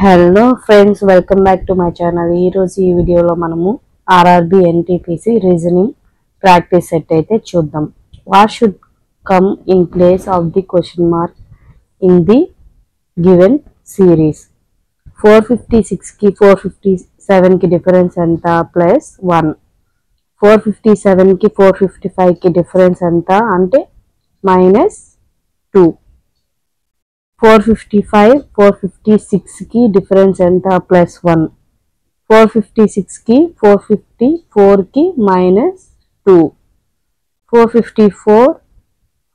Hello friends, welcome back to my channel. ఈరోజు ఈ వీడియోలో మనము RRB NTPC reasoning practice set అయితే చూద్దాం. What should come in place of the question mark in the given series. 456కి 457కి difference ఎంత? ప్లస్ 1. 457కి 455కి డిఫరెన్స్ ఎంత అంటే -2. 455 456 की डिफरेंस ఎంత? ప్లస్ 1. 456 की 454 की -2. 454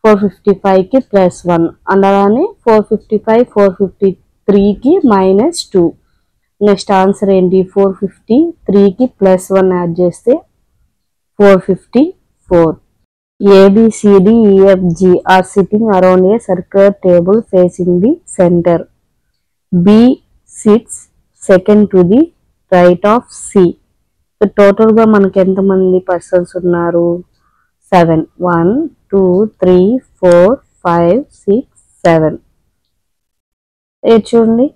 455 की ప్లస్ 1. అలానే 455 453 की -2. నెక్స్ట్ ఆన్సర్ ఏంటి? 453 की ప్లస్ 1 యాడ్ చేస్తే 454. A, B, C, D, E, F, G are sitting around a circular table facing the center. B sits second to the right of C. So total గా మనకి ఎంత మంది persons ఉన్నారు? 7. 1 2 3 4 5 6 7. చూడండి,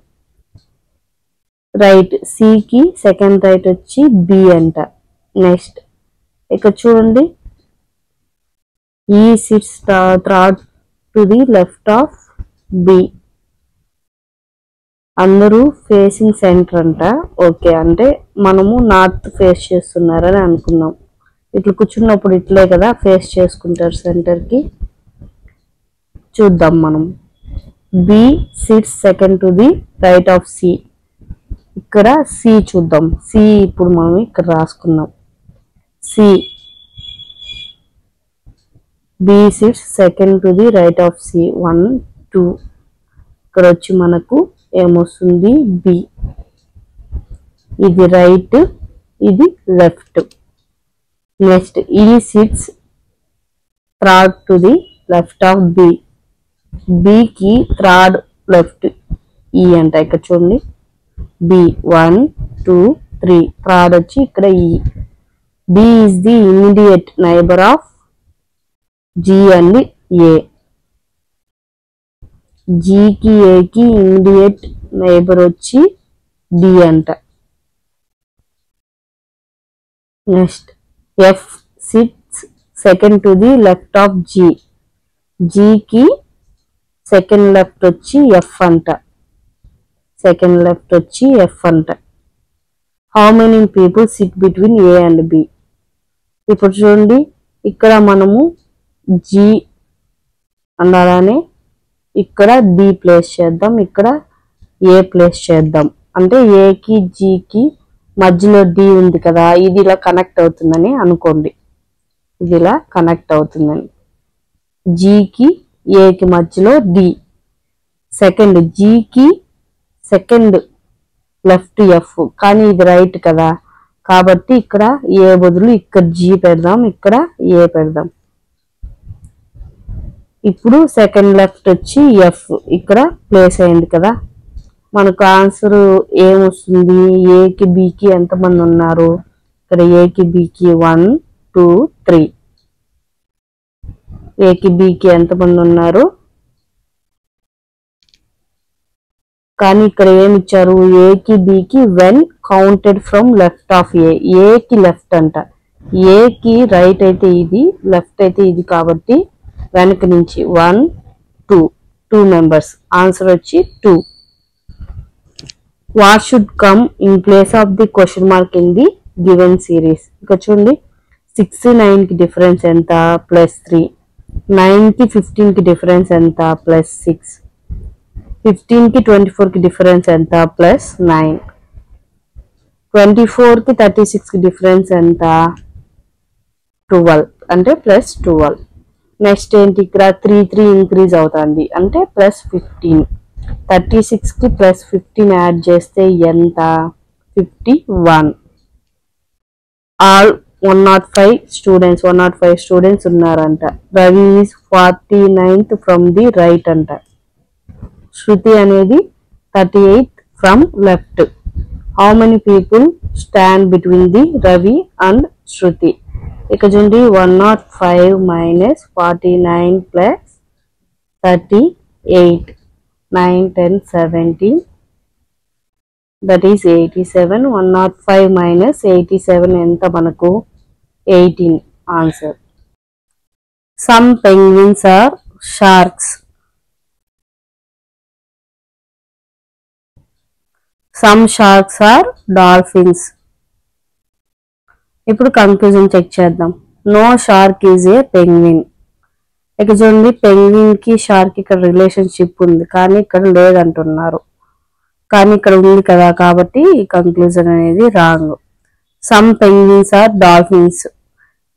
right C కి second right వచ్చి B అంట. Next ఇక్కడ చూడండి, E sits third to the left of B. అందరూ ఫేసింగ్ సెంటర్ అంట. ఓకే, అంటే మనము నార్త్ ఫేస్ చేస్తున్నారని అనుకుందాం. ఇట్లా కూర్చున్నప్పుడు ఇట్లే కదా ఫేస్ చేసుకుంటారు సెంటర్కి. చూద్దాం మనం. B sits second to the right of C. ఇక్కడ C చూద్దాం. C ఇప్పుడు మనం ఇక్కడ రాసుకున్నాం. C B sits second to the right of C. 1 2. ఇక్కడ వచ్చి మనకు ఏమొస్తుంది? B. ఇది రైట్, ఇది left. Next E sits third to the left of B. B కి థర్డ్ లెఫ్ట్ E అంట. ఇక్కడ చూడండి, B 1 2 3. థర్డ్ వచ్చి ఇక్కడ E. B is the immediate neighbor of G and A. G కి A కి ఇమిడియట్ నైబర్ వచ్చి D అంట. Next F sits second to the left of G. G కి సెకండ్ లెఫ్ట్ వచ్చి F అంట. సెకండ్ లెఫ్ట్ వచ్చి F అంట. How many people SIT between A and B. ఇప్పుడు చూడండి, ఇక్కడ మనము G అలానే ఇక్కడ D ప్లేస్ చేద్దాం, ఇక్కడ A ప్లేస్ చేద్దాం. అంటే A కి G కి మధ్యలో D ఉంది కదా, ఇది ఇలా కనెక్ట్ అవుతుందని అనుకోండి. ఇది ఇలా కనెక్ట్ అవుతుందని. G కి A కి మధ్యలో D. సెకండ్ G కి సెకండ్ లెఫ్ట్ F, కానీ ఇది రైట్ కదా, కాబట్టి ఇక్కడ A బదులు ఇక్కడ G పెడదాం, ఇక్కడ A పెడదాం. ఇప్పుడు సెకండ్ లెఫ్ట్ వచ్చి F ఇక్కడ ప్లేస్ అయింది కదా. మనకు ఆన్సర్ ఏమొస్తుంది? A కి B కి ఎంతమంది ఉన్నారు? ఇక్కడ A కి B కి 1 2 3. A కి B కి ఎంతమంది ఉన్నారు? కానీ ఇక్కడ ఏమి ఇచ్చారు? A కి B కి when counted from left of A. A కి లెఫ్ట్ అంట. A కి రైట్ అయితే ఇది, లెఫ్ట్ అయితే ఇది, కాబట్టి వెనక నుంచి 1 2 మెంబర్స్. ఆన్సర్ వచ్చి 2. What should come in place of the question mark in the given series. ఇక్కడ చూడండి, 6 9 కి డిఫరెన్స్ ఎంత? ప్లస్ 3. 9 కి 15 కి డిఫరెన్స్ ఎంత? ప్లస్ 6. 15 కి 24 కి డిఫరెన్స్ ఎంత? ప్లస్ 9. 24 కి 36 కి డిఫరెన్స్ ఎంత? 12 అంటే ప్లస్ 12. నెక్స్ట్ ఏంటి? ఇక్కడ 3 3 ఇంక్రీజ్ అవుతుంది అంటే ప్లస్ 15. 36 కి ప్లస్ 15 యాడ్ చేస్తే ఎంత? 51. ఆల్ 105 స్టూడెంట్స్ ఉన్నారంట. Ravi is 49th from the right అంట. శృతి అనేది 38th from left. How many people stand between the Ravi and Shruti. ఇక చూడండి, 105 - 49 + 38. 9 10 17 దట్ ఈస్ 87. 105 minus 87 ఎంత మనకు 18 answer. Some penguins are sharks. Some sharks are dolphins. ఇప్పుడు కంక్లూజన్ చెక్ చేద్దాం. No shark is a penguin. ఇక చూడండి, పెంగ్విన్ కి షార్క్ ఇక్కడ రిలేషన్షిప్ ఉంది కానీ ఇక్కడ లేదంటున్నారు, కానీ ఇక్కడ ఉంది కదా, కాబట్టి ఈ కంక్లూజన్ అనేది wrong. Some penguins are dolphins.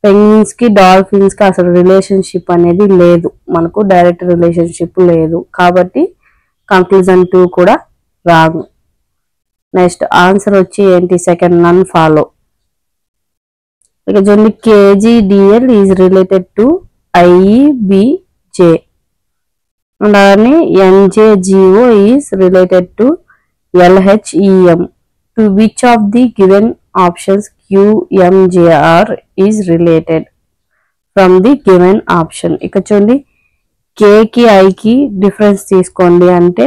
Penguins కి డాల్ఫిన్స్ కి అసలు రిలేషన్షిప్ అనేది లేదు, మనకు డైరెక్ట్ రిలేషన్షిప్ లేదు, కాబట్టి కంక్లూజన్ 2 కూడా రాంగ్. నెక్స్ట్ ఆన్సర్ వచ్చి ఏంటి, సెకండ్ నన్ ఫాలో. ఇక చూడండి, KGDL is related to IEBJ and అలానే NJGO is related to LHEM. To which of the given options QMJR is related from the given option? ఇక చూడండి, K కి I కి difference తీసుకోండి అంటే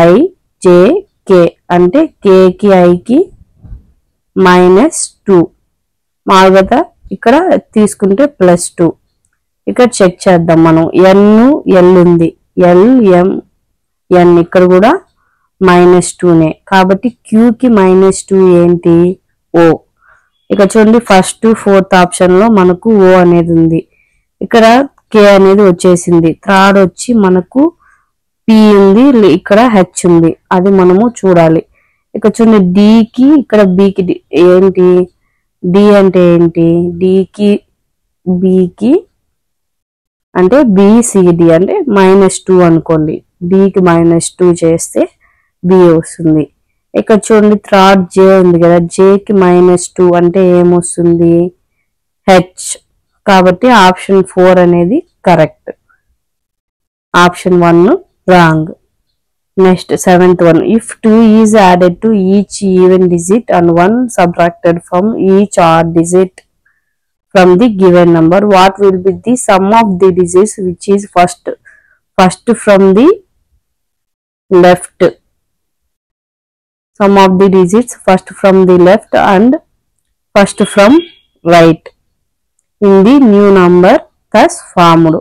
IJK అంటే K కి I కి -2 మామూలుగా ఇక్కడ తీసుకుంటే +2. ఇక్కడ చెక్ చేద్దాం మనం. L ఉంది, LMN ఇక్కడ కూడా -2నే, కాబట్టి Q కి -2 ఏంటి, O. ఇక చూడండి, ఫస్ట్ 4th ఆప్షన్ లో మనకు O అనేది ఉంది, ఇక్కడ K అనేది వచ్చేసింది. థర్డ్ వచ్చి మనకు P ఉంది, ఇక్కడ H ఉంది, అది మనము చూడాలి. ఇక చూడండి, D కి ఇక్కడ B కి ఏంటి, D అంటే ఏంటి, D కి B కి అంటే BCD అంటే -2 అనుకోండి, D కి -2 చేస్తే B వస్తుంది. ఇక్కడ చూడండి, థర్డ్ J ఉంది కదా, J కి -2 అంటే ఏమొస్తుంది, H. కాబట్టి ఆప్షన్ 4 అనేది correct, option 1 wrong. Next 7th one. If 2 is added to each even digit and 1 subtracted from each odd digit from the given number, what will be the sum of the digits which is first from the left? Sum of the digits first from the left and first from right in the new number thus formed.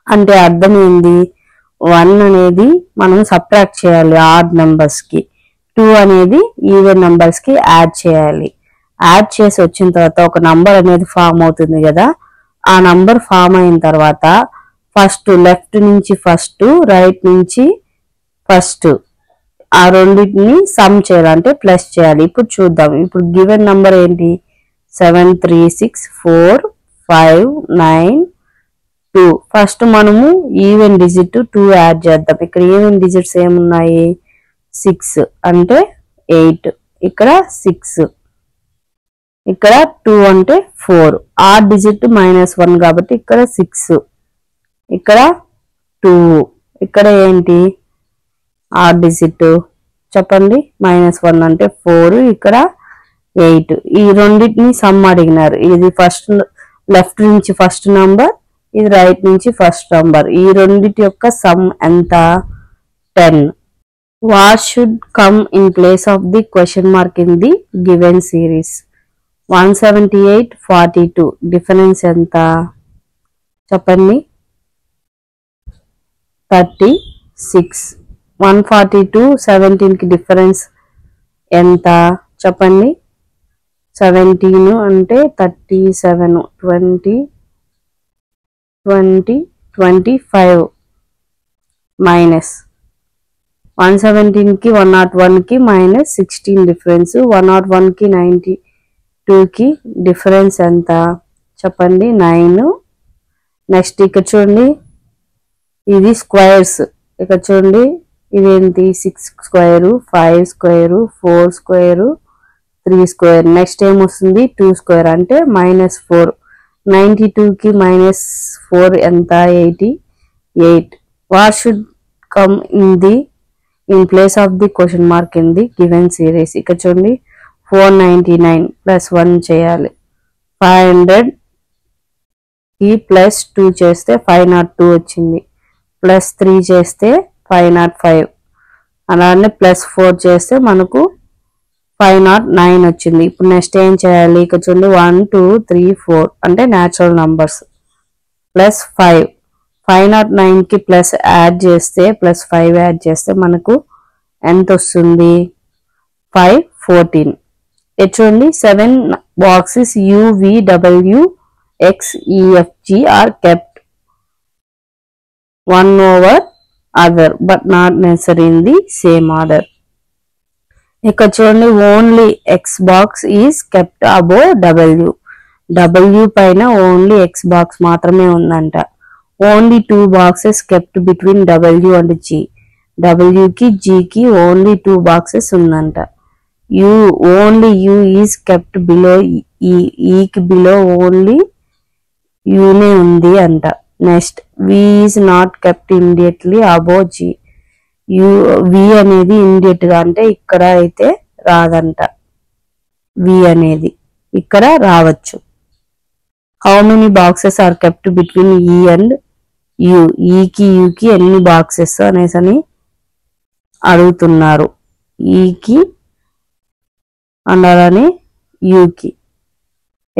అంటే అర్థం ఏంది, 1 అనేది మనం subtract చేయాలి add numbers కి, 2 అనేది even numbers కి add చేయాలి. యాడ్ చేసి వచ్చిన తర్వాత ఒక నంబర్ అనేది ఫామ్ అవుతుంది కదా, ఆ నంబర్ ఫామ్ అయిన తర్వాత ఫస్ట్ లెఫ్ట్ నుంచి ఫస్ట్, రైట్ నుంచి ఫస్ట్, ఆ రెండింటిని సమ్ చేయాలి అంటే ప్లస్ చేయాలి. ఇప్పుడు చూద్దాం. ఇప్పుడు గివెన్ నంబర్ ఏంటి, 7 3 6 4 5 9 2. ఫస్ట్ మనము ఈవెన్ డిజిట్ 2 యాడ్ చేద్దాం. ఇక్కడ ఈవెన్ డిజిట్స్ ఏమున్నాయి, 6 అంటే 8, ఇక్కడ 6, ఇక్కడ 2 అంటే 4. ఆడ్ డిజిట్ -1 కాబట్టి ఇక్కడ 6, ఇక్కడ 2, ఇక్కడ ఏంటి ఆడ్ డిజిట్ చెప్పండి, -1 అంటే 4, ఇక్కడ 8. ఈ రెండింటిని సమ్ అడిగినారు. ఇది ఫస్ట్ లెఫ్ట్ నుంచి ఫస్ట్ నంబర్, ఇది రైట్ నుంచి ఫస్ట్ నంబర్. ఈ రెండింటి యొక్క సమ్ ఎంత, 10. What should come in place of the question mark in the given series? 178 42 difference ఎంత చెప్పండి, 36. 142 17 కి డిఫరెన్స్ ఎంత చెప్పండి, 17 అంటే 37 20 20 25 మైనస్ 117 కి 101 కి -16 డిఫరెన్స్, 101 కి 92 కి డిఫరెన్స్ ఎంత చెప్పండి, 9. నెక్స్ట్ ఇక్కడ చూడండి, ఇది స్క్వేర్స్. ఇక్కడ చూడండి, ఇదేంటి 6 square 5 square 4 square 3 square. Next ఏమొస్తుంది, 2 స్క్వేర్ అంటే -4. 92 కి -4 ఎంత, 88. What should come in place of the question mark in the given series? ఇక్కడ చూడండి, 499 + 1 చేయాలి, 500 కి +2 చేస్తే 502 వచ్చింది, +3 చేస్తే 505. అలానే +4 చేస్తే మనకు 509 వచ్చింది. ఇప్పుడు నెక్స్ట్ ఏం చేయాలి? ఇక్కడ చూడండి 1 2 3 4 అంటే న్యాచురల్ నంబర్స్ +5 509 కి ప్లస్ యాడ్ చేస్తే +5 యాడ్ చేస్తే మనకు ఎంత వస్తుంది? 514. ఇక్కడ చూడండి 7 boxes U V W X E F G are kept one over other but not necessarily in the same order. ఇక్కడ చూడండి only X box is kept above W. W పైన ఓన్లీ X box మాత్రమే ఉందంట. Only 2 boxes kept between W and G. W కి G కి only 2 boxes ఉందంట. U only U is kept below E. E కి below ఓన్లీ U నే ఉంది అంట. Next V is not kept immediately above G. V అనేది ఇమ్మీడియట్ గా అంటే ఇక్కడ అయితే రాదంట. V అనేది ఇక్కడ రావచ్చు. How many boxes are kept between E and U. E కి U కి ఎన్ని బాక్సెస్ అనేసి అడుగుతున్నారు. E కి అండ్ అలానే U కి.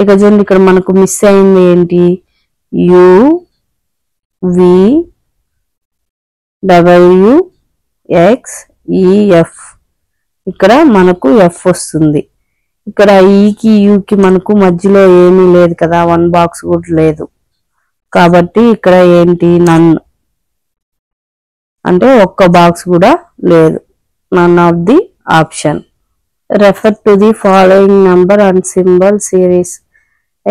ఇక చూడండి ఇక్కడ మనకు మిస్ అయింది ఏంటి? U V W X E F. ఇక్కడ మనకు F వస్తుంది. ఇక్కడ E కి U కి మనకు మధ్యలో ఏమీ లేదు కదా, 1 బాక్స్ కూడా లేదు. కాబట్టి ఇక్కడ ఏంటి? నన్ అంటే ఒక్క బాక్స్ కూడా లేదు. None of the option. Refer to the following number and symbol series.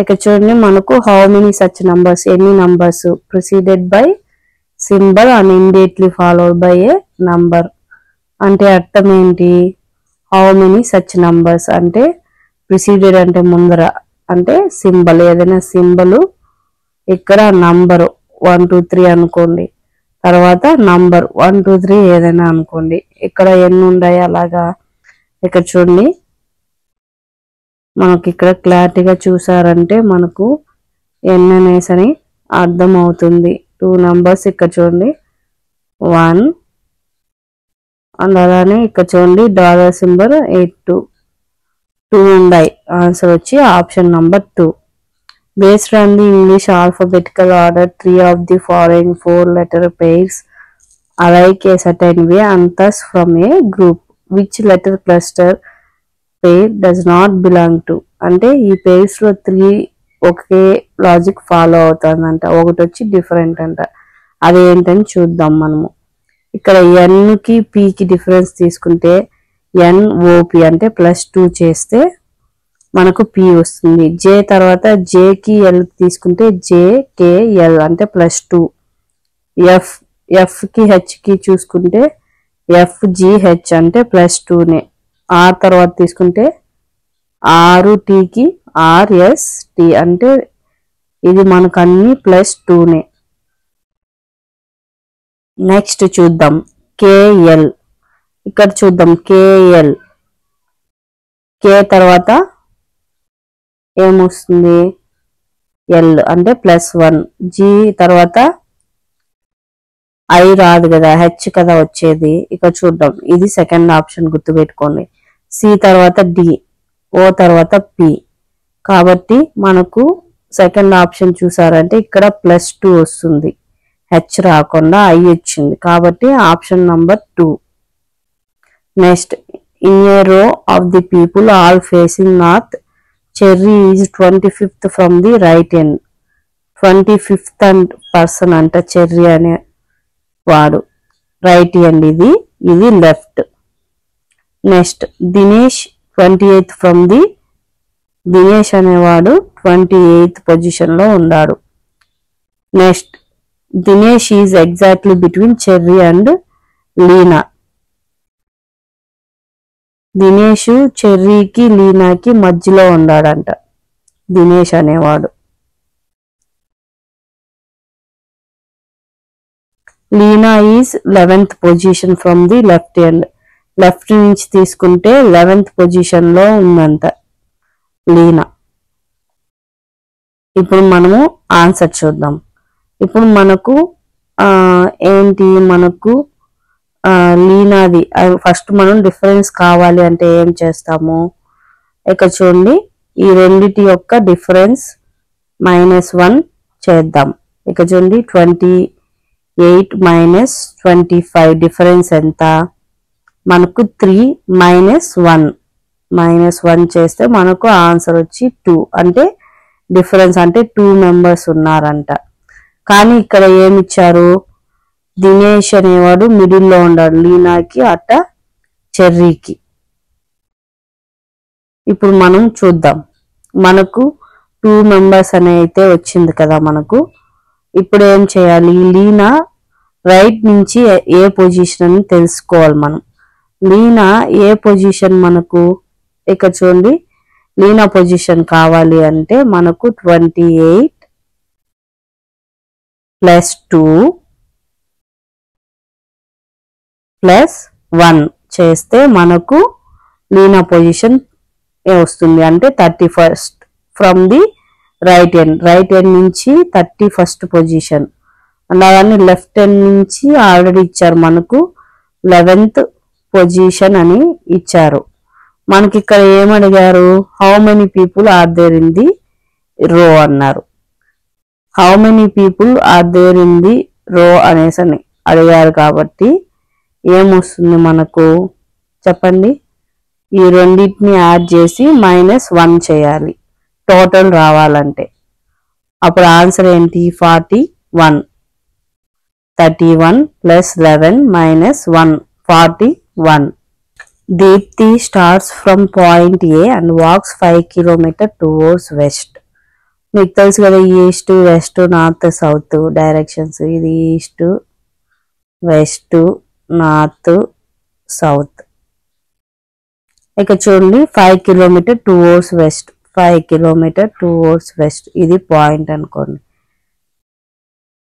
ఇక్కడ చూడండి మనకు హౌ మెనీ సచ్ నంబర్స్, ఎన్ని numbers preceded by symbol and immediately followed by a number. అంటే అర్థం ఏంటి? హౌ మెనీ సచ్ నంబర్స్ అంటే ప్రిసీడెడ్ అంటే ముందర అంటే సింబల్, ఏదైనా సింబల్ ఇక్కడ నంబరు 1 2 3 అనుకోండి, తర్వాత నంబర్ 1 2 3 ఏదైనా అనుకోండి. ఇక్కడ ఎన్ని ఉన్నాయి అలాగా. ఇక్కడ చూడండి మనకి ఇక్కడ క్లారిటీగా చూసారంటే మనకు ఎన్ని అనేసి అర్థం అవుతుంది. 2 నంబర్స్ ఇక్కడ చూడండి 1 అండ్ అలానే ఇక్కడ చూడండి $సింబల్ 82 2 ఉన్నాయి. ఆన్సర్ వచ్చి option number 2. Based on the English alphabetical order, 3 of the following 4 letter pairs alike a certain way and thus from a group. Which letter cluster pair does not belong to? అంటే ఈ pairs లో 3 ఒకే logic follow అవుతుందంట, ఒకటి వచ్చి different అంట. అదేంటని చూద్దాం మనము. ఇక్కడ N కి P కి డిఫరెన్స్ తీసుకుంటే NOP అంటే +2 చేస్తే మనకు P వస్తుంది. J తర్వాత J కి L తీసుకుంటే JKL అంటే +2. F కి H కి చూసుకుంటే FGH అంటే +2నే. R తర్వాత తీసుకుంటే RT కి RST అంటే ఇది మనకు అన్ని +2నే. నెక్స్ట్ చూద్దాం KL. ఇక్కడ చూద్దాం KL. K తర్వాత ఏమొస్తుంది? L అంటే +1. G తర్వాత I రాదు కదా, H కదా వచ్చేది. ఇక్కడ చూద్దాం, ఇది సెకండ్ ఆప్షన్ గుర్తుపెట్టుకోండి. C తర్వాత D, O తర్వాత P. కాబట్టి మనకు సెకండ్ ఆప్షన్ చూసారంటే ఇక్కడ +2 వస్తుంది, H రాకుండా I వచ్చింది. కాబట్టి option number 2. Next in a row of the people all facing north, Cherry is 25th from the right end. 25th person అంట చెర్రీ అనే వాడు, రైట్ ఎండ్ ఇది left. Next Dinesh 28th from the, Dinesh అనేవాడు 28th position లో ఉన్నాడు. Next Dinesh is exactly between Cherry and Leena. Dinesh చెర్రీకి లీనాకి మధ్యలో ఉన్నాడంట దినేష్ అనేవాడు. Leena is 11th position from the left end. Left నుంచి తీసుకుంటే 11th పొజిషన్ లో ఉందంట లీనా. ఇప్పుడు మనము ఆన్సర్ చూద్దాం. ఇప్పుడు మనకు ఏంటి, మనకు లీనాది ఫస్ట్ మనం డిఫరెన్స్ కావాలి అంటే ఏం చేస్తాము? ఇక చూడండి, ఈ రెండిటి యొక్క డిఫరెన్స్ -1 చేద్దాం. ఇక చూడండి 28 - 25 డిఫరెన్స్ ఎంత? మనకు 3 - 1 చేస్తే మనకు ఆన్సర్ వచ్చి 2. అంటే డిఫరెన్స్ అంటే 2 మెంబర్స్ ఉన్నారంట. కానీ ఇక్కడ ఏమిచ్చారు? దినేష్ అనేవాడు మిడిల్లో ఉన్నాడు, లీనాకి అట్ట చెర్రీకి. ఇప్పుడు మనం చూద్దాం. మనకు 2 మెంబర్స్ అనే అయితే వచ్చింది కదా మనకు. ఇప్పుడు ఏం చేయాలి? లీనా రైట్ నుంచి ఏ పొజిషన్ అని తెలుసుకోవాలి మనం. లీనా ఏ పొజిషన్ మనకు? ఇక చూడండి, లీనా పొజిషన్ కావాలి అంటే మనకు 28 + 2 + 1 చేస్తే మనకు లీనా పొజిషన్ వస్తుంది. అంటే 31st from the right end నుంచి 31st పొజిషన్. అలాగని లెఫ్ట్ ఎండ్ నుంచి ఆల్రెడీ ఇచ్చారు మనకు 11th పొజిషన్ అని ఇచ్చారు. మనకి ఇక్కడ ఏమడిగారు? How many people are there in the row అన్నారు. How many people are there in the row అనేసి అడిగారు కాబట్టి ఏమొస్తుంది మనకు? చెప్పండి. ఈ రెండింటిని యాడ్ చేసి -1 చేయాలి టోటల్ రావాలంటే. అప్పుడు ఆన్సర్ ఏంటి? 41. 31 + 11 - 1 41. Deepthi starts from point A and walks 5 km towards west. మీకు తెలుసు కదా, east, west, north, south directions. ఇది ఈస్ట్, వెస్ట్, నార్త్, సౌత్. ఇక చూడండి 5 km towards west. 5 km towards west ఇది పాయింట్ అనుకోండి.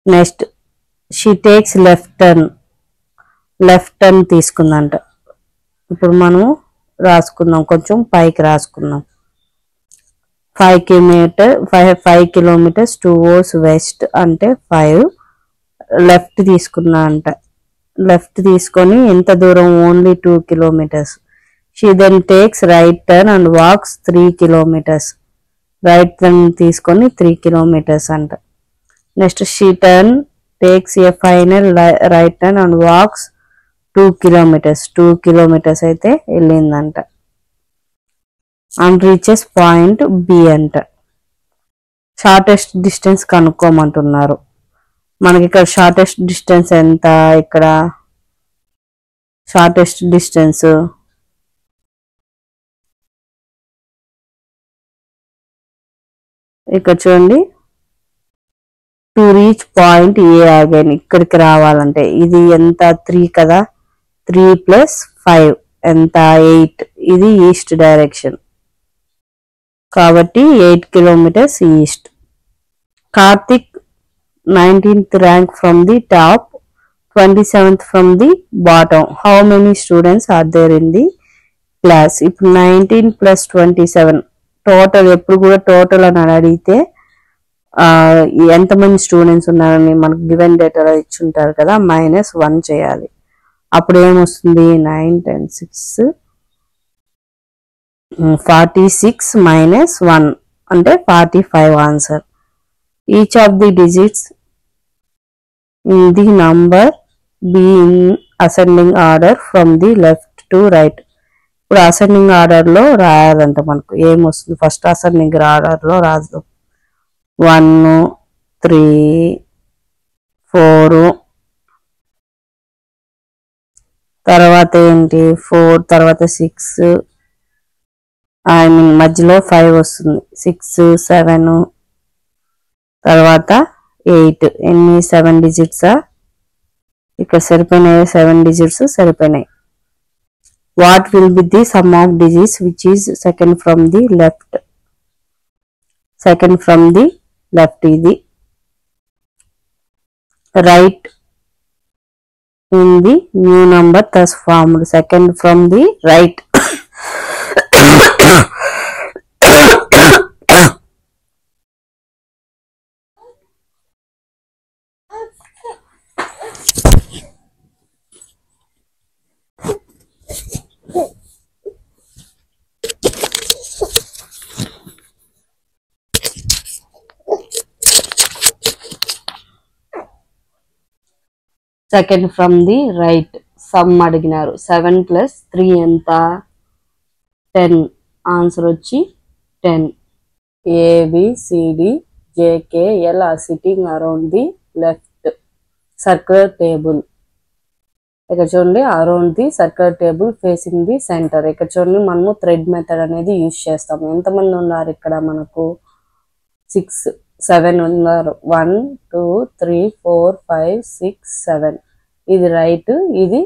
Next she takes left turn తీసుకుందంట. ఇప్పుడు మనం రాసుకుందాం, కొంచెం పైకి రాసుకుందాం. 5 km towards west అంటే 5 లెఫ్ట్ తీసుకున్నా అంట. లెఫ్ట్ తీసుకొని ఎంత దూరం? Only 2 kilometers. She then takes right turn and walks 3 kilometers. Right turn తీసుకొని 3 kilometers అంట. Next she takes a final right turn and walks 2 kilometers. 2 kilometers అయితే వెళ్ళిందంట. and reaches point B అంట. షార్టెస్ట్ డిస్టెన్స్ కనుక్కోమంటున్నారు. మనకి ఇక్కడ షార్టెస్ట్ డిస్టెన్స్ ఎంత? ఇక్కడ షార్టెస్ట్ డిస్టెన్స్ ఇక్కడ చూడండి, to reach point a again. ఇక్కడికి రావాలంటే ఇది ఎంత? 3 కదా. 3 + 5 ఎంత? 8. ఇది ఈస్ట్ డైరెక్షన్ కాబట్టి 8 kilometers east. Karthik 19th rank from the top, 27th from the bottom. How many students are there in the class? ఇప్పుడు 19 + 27 టోటల్. ఎప్పుడు కూడా టోటల్ అని అడిగితే ఎంతమంది స్టూడెంట్స్ ఉన్నారని మనకు గివెన్ డేటాలో ఇచ్చుంటారు కదా, -1 చేయాలి. అప్పుడు ఏమొస్తుంది? 9 10 6 46 - 1 అంటే 45 answer. Each of the digits in the number be in ascending order from the left to right. ఇప్పుడు అసెండింగ్ ఆర్డర్ లో రాయాలంట. మనకు ఏమొస్తుంది? ఫస్ట్ అసెండింగ్ ఆర్డర్ లో రాద్దాం. 1 3 4 తర్వాత ఏంటి? 4 తర్వాత 6 మధ్యలో 5 వస్తుంది. 6 7 తర్వాత 8. ఎన్ని? 7 డిజిట్సా? ఇక్కడ సరిపోయినాయి 7 డిజిట్స్ సరిపోయినాయి. What will be the sum of digits which is second from the left? Second from the left ఇది. Right in the new number thus formed. Second from the right. Second from the right sum అడిగినారు 7 + 3 ఎంత 10 answer వచ్చి 10 ABCDJKL are sitting around the left circular table ఇక్కడ చూడండి around the circular table facing the centre ఇక్కడ చూడండి మనము thread method అనేది use చేస్తాము ఎంతమంది ఉన్నారు ఇక్కడ మనకు 6 7 ఉన్నారు 1 2 3 4 5 6 7 ఇది రైట్ ఇది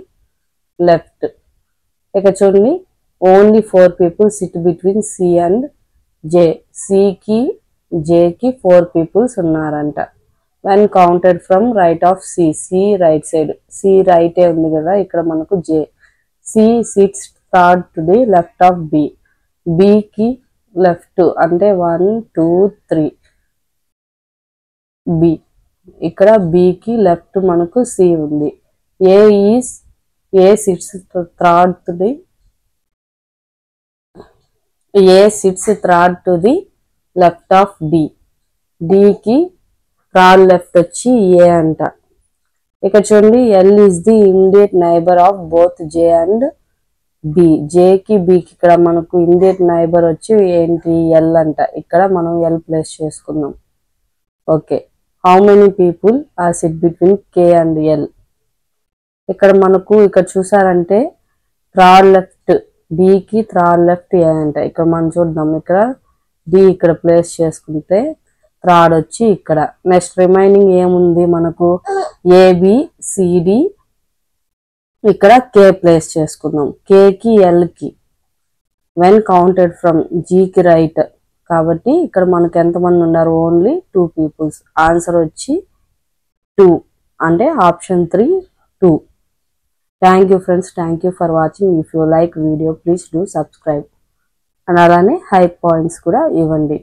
లెఫ్ట్ ఇక్కడ చూడండి only 4 people sit between C and J C కి J కి 4 people ఉన్నారంట when counted from right of C right side C right ఏ ఉంది కదా ఇక్కడ మనకు J C sits third to the left of B B కి left అంటే 1 2 3 B ఇక్కడ B కి left మనకు C ఉంది A sits third to the left of D D కి థర్డ్ లెఫ్ట్ వచ్చి A అంట ఇక్కడ చూడండి L is the immediate neighbor of both J and B J కి B కి ఇక్కడ మనకు immediate neighbor వచ్చి ఏంటి L అంట ఇక్కడ మనం L ప్లేస్ చేసుకున్నాం okay how many people are sit between K and L ఇక్కడ మనకు ఇక్కడ చూసారంటే థర్డ్ లెఫ్ట్ B కి థర్డ్ లెఫ్ట్ A అంట ఇక్కడ మనం చూద్దాం ఇక్కడ D ఇక్కడ ప్లేస్ చేసుకుంటే థర్డ్ వచ్చి ఇక్కడ నెక్స్ట్ రిమైనింగ్ ఏముంది మనకు ABCD ఇక్కడ K ప్లేస్ చేసుకుందాం K కి L కి when counted from G కి రైట్ కాబట్టి ఇక్కడ మనకు ఎంతమంది ఉన్నారు ఓన్లీ 2 people ఆన్సర్ వచ్చి 2 అంటే option 3 2 thank you friends thank you for watching if you like video please do subscribe and అలానే హై పాయింట్స్ కూడా ఇవ్వండి